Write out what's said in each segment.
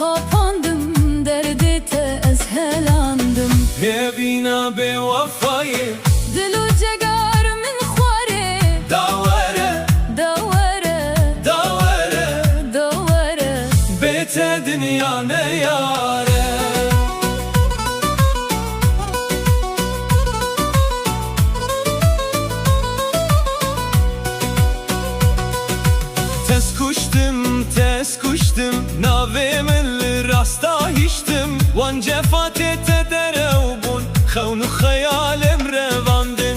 kapandım, derdi te ezhelandım. Hevina bevafayı Dilu cegar min xware, Davere, dawere, davere dawere. Bete dünya ne yare. Tez kuştum Navemil rasta hiştim Wan cefate te dereubun Xevnu xeyalim revandin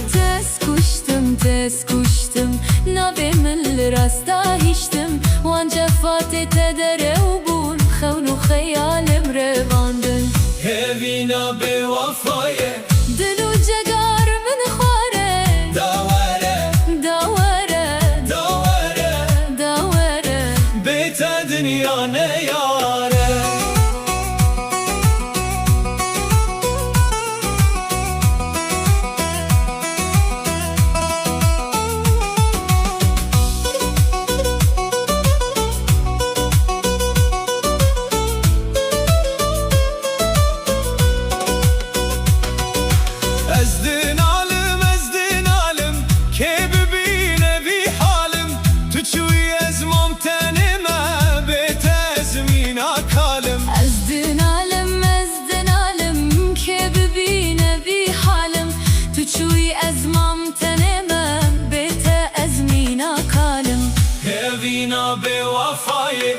Tez kuştum Navemil rasta hiştim Wan cefate te dereubun Xevnu xeyalim revandin. Hevina bevafayı Dilu cegar min xware, Davere, dawere, davere dawere. Bete dünya ne yare. Ezdin alim Kebibi nevi halim Tüçüy ezmam tenime Bete ezmina kalim. Ezdin alim Kebibi nevi halim Tüçüy ezmam tenemem Bete ezmina kalim. Hevina bevafayı